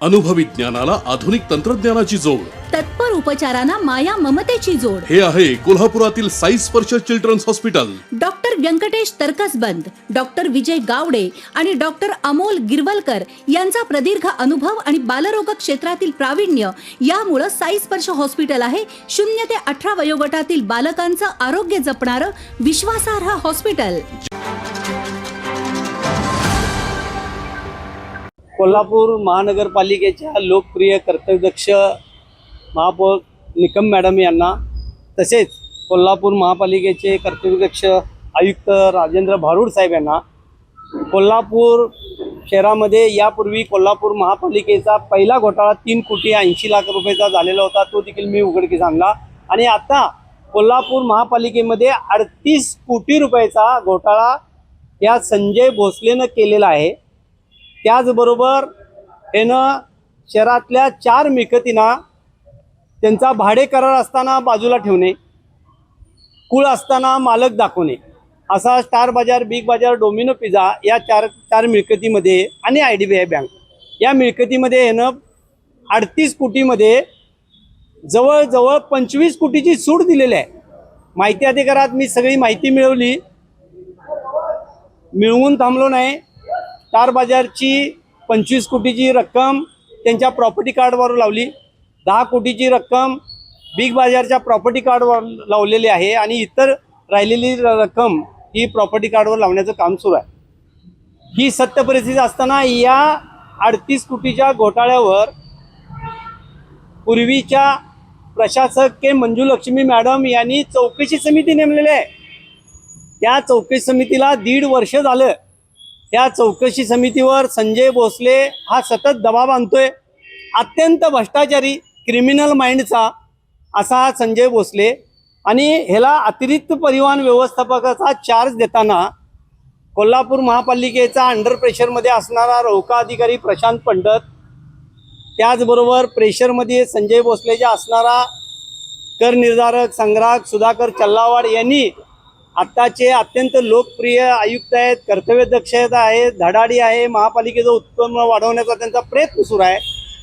अनुभवी ज्ञानाला आधुनिक तंत्रज्ञानाची जोड, तत्पर उपचारांना माया ममतेची जोड. हे आहे कोल्हापुरातील Sai Sparsh children's hospital. Doctor Vyankatesh Tarkasband, doctor Vijay Gawade आणि डॉक्टर अमोल गिरवलकर यांचा प्रदीर्घ अनुभव आणि बालरोग क्षेत्रातील प्रावीण्य यामुळे साई स्पर्श हॉस्पिटल आहे 0 ते 18 वयोगटातील बालकांचं आरोग्य जपणारं विश्वासार्ह हॉस्पिटल. कोल्हापूर महानगरपालिकेच्या लोकप्रिय कर्तव्यदक्ष महापौर निकम मॅडम यांना, तसेच कोल्हापूर महापालिकेचे कर्तव्यदक्ष आयुक्त राजेंद्र भारूड साहेब यांना, कोल्हापूर शहरामध्ये यापूर्वी कोल्हापूर महापालिकेचा पहिला घोटाळा 3 कोटी 80 लाख रुपयाचा झालेला होता, तो देखील मी उघडकीस आणला. आणि आता कोल्हापूर महापालिकेमध्ये 38 कोटी रुपयाचा घोटाळा या संजय भोसलेनं केलेला आहे. त्याचबरोबर यानं शहरातल्या 4 मिळकतींना त्यांचा भाडे करार असताना बाजूला ठेवणे, कुळ असताना मालक दाखवणे, असा स्टार बाजार, बिग बाजार, डोमिनो पिझ्झा या चार मिळकतीमध्ये आणि IDBI बँक या मिळकतीमध्ये यानं 38 कोटीमध्ये जवळजवळ 25 कोटीची सूट दिलेली आहे. माहिती अधिकारात मी सगळी माहिती मिळवून थांबलो नाही. स्टार बाजारची 25 कोटीची रक्कम त्यांच्या प्रॉपर्टी कार्डवर लावली, 10 कोटीची रक्कम बिग बाजारच्या प्रॉपर्टी कार्डवर लावलेली आहे आणि इतर राहिलेली रक्कम ही प्रॉपर्टी कार्डवर लावण्याचं काम सुरू आहे. ही सत्य परिस्थिती असताना या 38 कोटीच्या घोटाळ्यावर पूर्वीच्या प्रशासक के मंजुलक्ष्मी मॅडम यांनी चौकशी समिती नेमलेली आहे. त्या चौकशी समितीला 1.5 वर्ष झालं. त्या चौकशी समितीवर संजय भोसले हा सतत दबाव आणतोय. अत्यंत भ्रष्टाचारी, क्रिमिनल माइंडचा असा हा संजय भोसले, आणि ह्याला अतिरिक्त परिवहन व्यवस्थापकाचा चार्ज देताना कोल्हापूर महापालिकेचा अंडर प्रेशरमध्ये असणारा रोका अधिकारी प्रशांत पंडित, त्याचबरोबर प्रेशरमध्ये संजय भोसलेचा असणारा कर निर्धारक संग्राहक सुधाकर चल्लावाड यांनी आत्ताचे अत्यंत लोकप्रिय आयुक्त आहेत, कर्तव्यदक्ष आहेत, धडाडी आहे, महापालिकेचं उत्पन्न वाढवण्याचा त्यांचा प्रयत्न सुरू आहे.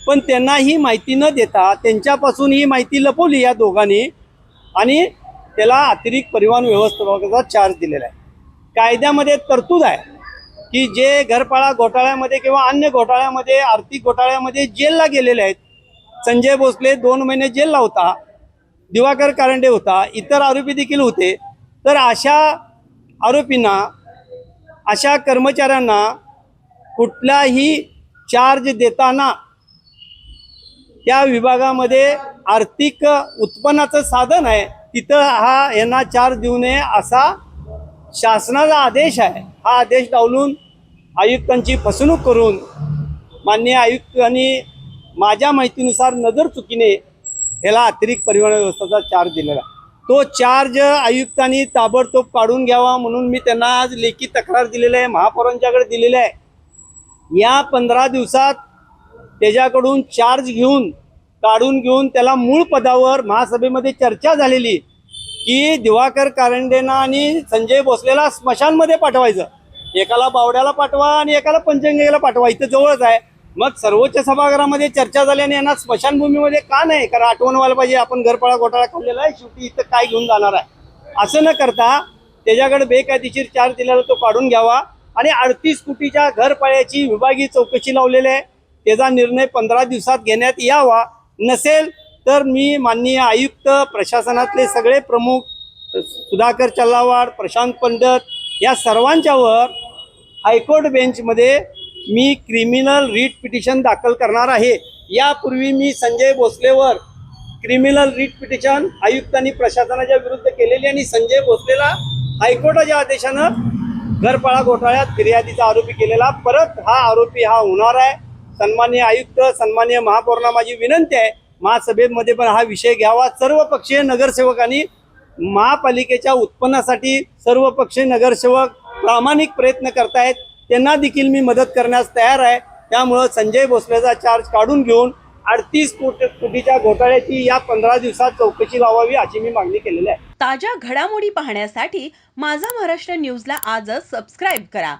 पण त्यांना ही माहिती न देता त्यांच्यापासून ही माहिती लपवली या दोघांनी आणि त्याला अतिरिक्त परिवहन व्यवस्थापकाचा चार्ज दिलेला आहे. कायद्यामध्ये तरतूद आहे की जे घरपाळा घोटाळ्यामध्ये किंवा अन्य घोटाळ्यामध्ये, आर्थिक घोटाळ्यामध्ये जेलला गेलेले आहेत, संजय भोसले 2 महिने जेलला होता, दिवाकर कारंडे होता, इतर आरोपी देखील होते. तर अशा आरोपींना, अशा कर्मचाऱ्यांना कुठलाही चार्ज देताना त्या विभागामध्ये आर्थिक उत्पन्नाचं साधन आहे तिथं यांना चार्ज देऊ नये असा शासनाचा आदेश आहे. हा आदेश डावलून आयुक्तांची फसवणूक करून माननीय आयुक्तांनी माझ्या माहितीनुसार नजर चुकीने ह्याला अतिरिक्त परिवहन व्यवस्थेचा चार्ज दिलेला. तो चार्ज आयुक्तांनी ताबडतोब काढून घ्यावा म्हणून मी त्यांना आज लेखी तक्रार दिलेली आहे, महापौरांच्याकडे दिलेली आहे. या 15 दिवसात त्याच्याकडून चार्ज काढून घेऊन त्याला मूळ पदावर महासभेमध्ये चर्चा झालेली की दिवाकर कारंडेंना आणि संजय भोसलेला स्मशानमध्ये पाठवायचं. एकाला बावड्याला पाठवा आणि एकाला पंचगंगेला पाठवा, इथं जवळच आहे. मग सर्वोच्च सभागृहामध्ये चर्चा झाल्याने यांना स्मशानभूमीमध्ये का नाही, कारण आठवण व्हायला पाहिजे आपण घरपाळा घोटाळा खाल्लेला आहे, शेवटी इथं काय घेऊन जाणार आहे. असं न करता त्याच्याकडे बेकायदेशीर चार्ज दिलेला तो काढून घ्यावा आणि 38 कोटीच्या घरपाळ्याची विभागीय चौकशी लावलेली आहे. त्याचा निर्णय 15 दिवसात घेण्यात यावा. नसेल तर मी माननीय आयुक्त, प्रशासनातले सगळे प्रमुख, सुधाकर चल्लावाड, प्रशांत पंडित या सर्वांच्यावर हायकोर्ट बेंचमध्ये मी क्रिमिनल रिट पिटिशन दाखल करणार आहे. यापूर्वी मी संजय भोसलेवर क्रिमिनल रिट पिटिशन आयुक्तांनी प्रशासनाच्या विरुद्ध केलेली आणि संजय भोसलेला हायकोर्टाच्या आदेशानं घरपाळा घोटाळ्यात फिर्यादीचा आरोपी केलेला. परत हा आरोपी होणार आहे. सन्माननीय आयुक्त, सन्माननीय महापौरांना माझी विनंती आहे, महासभेमध्ये पण हा विषय घ्यावा. सर्वपक्षीय नगरसेवकांनी महापालिकेच्या उत्पन्नासाठी सर्वपक्षीय नगरसेवक प्रामाणिक प्रयत्न करतायत, त्यांना देखील मी मदत करण्यास तयार आहे. त्यामुळे संजय भोसलेचा चार्ज काढून घेऊन 38 कोटीच्या घोटाळ्याची या 15 दिवसात चौकशी लावावी अशी मी मागणी केलेली आहे. ताज्या घडामोडी पाहण्यासाठी माझा महाराष्ट्र न्यूजला आजच सबस्क्राईब करा.